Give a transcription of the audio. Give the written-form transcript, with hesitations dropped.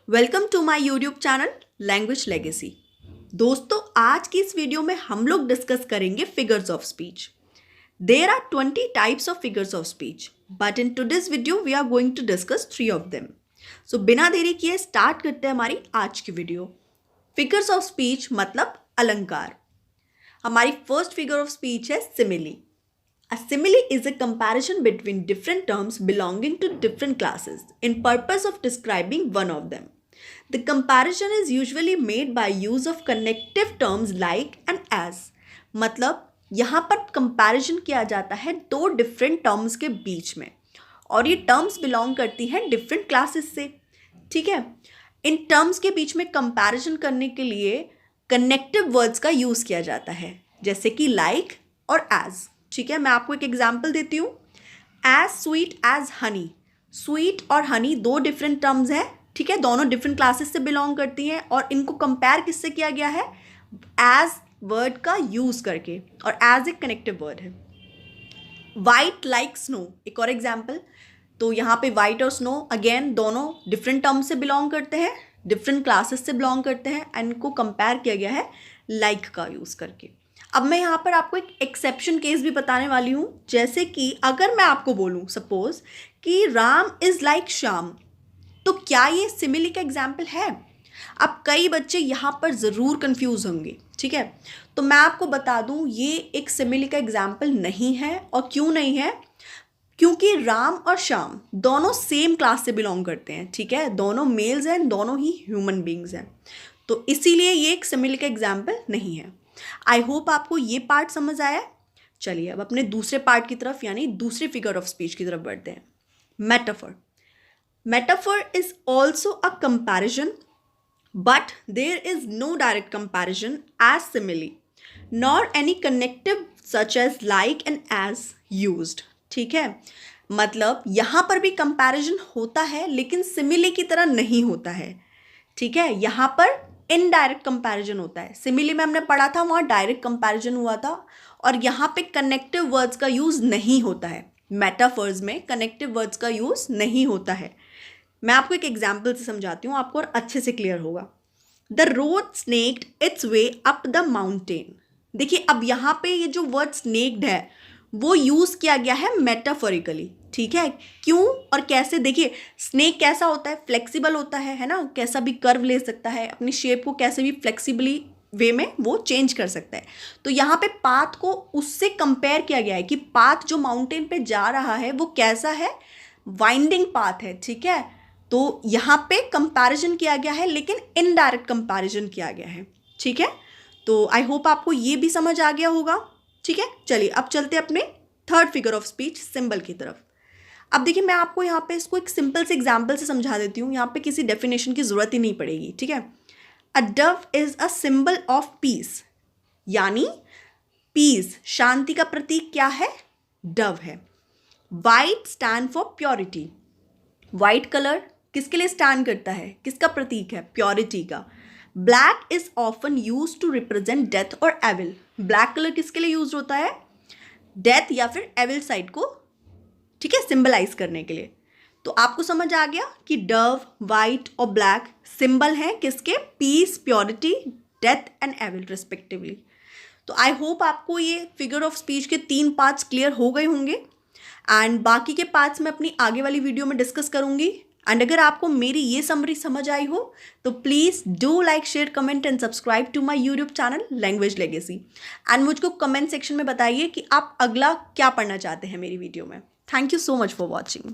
Welcome to my YouTube channel language legacy. दोस्तों, आज की इस वीडियो में हम लोग डिस्कस करेंगे figures of speech. There are 20 types of figures of speech, but in today's video we are going to discuss 3 of them. So बिना देरी किए स्टार्ट करते हैं हमारी आज की वीडियो। फिगर्स ऑफ स्पीच मतलब अलंकार। हमारी फर्स्ट फिगर ऑफ स्पीच है simile. A simile is a comparison between different terms belonging to different classes in purpose of describing one of them. The comparison is usually made by use of connective terms like and as. मतलब यहाँ पर comparison किया जाता है दो different terms के बीच में, और ये terms belong करती हैं different classes से। ठीक है, इन terms के बीच में comparison करने के लिए connective words का यूज़ किया जाता है, जैसे कि like और as। ठीक है, मैं आपको एक एग्जाम्पल देती हूँ। As sweet as honey. Sweet और हनी दो डिफरेंट टर्म्स हैं। ठीक है, दोनों डिफरेंट क्लासेस से बिलोंग करती हैं और इनको कंपेयर किससे किया गया है? एज वर्ड का यूज करके, और एज एक कनेक्टिव वर्ड है। वाइट लाइक स्नो एक और एग्जाम्पल। तो यहाँ पे वाइट और स्नो अगेन दोनों डिफरेंट टर्म्स से बिलोंग करते हैं, डिफरेंट क्लासेस से बिलोंग करते हैं, एंड इनको कंपेयर किया गया है लाइक का यूज़ करके। अब मैं यहाँ पर आपको एक एक्सेप्शन केस भी बताने वाली हूँ, जैसे कि अगर मैं आपको बोलूँ सपोज कि राम इज़ लाइक श्याम, तो क्या ये सिमिली का एग्जाम्पल है? अब कई बच्चे यहाँ पर ज़रूर कंफ्यूज होंगे। ठीक है, तो मैं आपको बता दूँ ये एक सिमिली का एग्जाम्पल नहीं है। और क्यों नहीं है? क्योंकि राम और श्याम दोनों सेम क्लास से बिलोंग करते हैं। ठीक है, दोनों मेल्स हैं, दोनों ही ह्यूमन बींग्स हैं, तो इसीलिए ये एक सिमिली का एग्जाम्पल नहीं है। आई होप आपको ये पार्ट समझ आया। चलिए अब अपने दूसरे पार्ट की तरफ यानी दूसरी फिगर ऑफ स्पीच की तरफ बढ़ते हैं। Metaphor. Metaphor is also a comparison, but there is no direct comparison as simile, nor any connective such as like and as used. ठीक है, मतलब यहाँ पर भी कंपैरिजन होता है लेकिन सिमिली की तरह नहीं होता है। ठीक है, यहाँ पर इनडायरेक्ट कंपैरिजन होता है। सिमिली में हमने पढ़ा था, वहाँ डायरेक्ट कंपैरिजन हुआ था, और यहाँ पे कनेक्टिव वर्ड्स का यूज़ नहीं होता है। मेटाफर्स में कनेक्टिव वर्ड्स का यूज़ नहीं होता है। मैं आपको एक एग्जाम्पल से समझाती हूँ, आपको और अच्छे से क्लियर होगा। The road snaked its way up the mountain. देखिए, अब यहाँ पे ये जो वर्ड स्नेक्ड है वो यूज़ किया गया है मेटाफोरिकली। ठीक है, क्यों और कैसे? देखिए, स्नेक कैसा होता है? फ्लेक्सिबल होता है ना, कैसा भी कर्व ले सकता है, अपनी शेप को कैसे भी फ्लेक्सिबली वे में वो चेंज कर सकता है। तो यहाँ पे पाथ को उससे कंपेयर किया गया है कि पाथ जो माउंटेन पे जा रहा है वो कैसा है? वाइंडिंग पाथ है। ठीक है, तो यहाँ पे कंपैरिजन किया गया है लेकिन इनडायरेक्ट कंपैरिजन किया गया है। ठीक है, तो आई होप आपको ये भी समझ आ गया होगा। ठीक है, चलिए अब चलते अपने third figure of speech symbol की तरफ। अब देखिए, मैं आपको यहाँ पे इसको एक सिंपल से एग्जाम्पल से समझा देती हूँ, यहाँ पे किसी डेफिनेशन की ज़रूरत ही नहीं पड़ेगी। ठीक है, a dove is a symbol of peace, यानी पीस शांति का प्रतीक क्या है? डव है। White stand for purity. White colour किसके लिए स्टैंड करता है? किसका प्रतीक है? प्योरिटी का। Black is often use to represent death और एविल। ब्लैक कलर किसके लिए यूज होता है? डेथ या फिर एविल साइड को, ठीक है, सिंबलाइज करने के लिए। तो आपको समझ आ गया कि डव, वाइट और ब्लैक सिंबल हैं किसके? Peace, purity, death and evil respectively. तो आई होप आपको ये फिगर ऑफ स्पीच के 3 पार्ट्स क्लियर हो गए होंगे, एंड बाकी के पार्ट्स मैं अपनी आगे वाली वीडियो में डिस्कस करूंगी। एंड अगर आपको मेरी ये समरी समझ आई हो तो please do like, share, comment and subscribe to my YouTube channel language legacy. And मुझको कमेंट सेक्शन में बताइए कि आप अगला क्या पढ़ना चाहते हैं मेरी वीडियो में। Thank you so much for watching.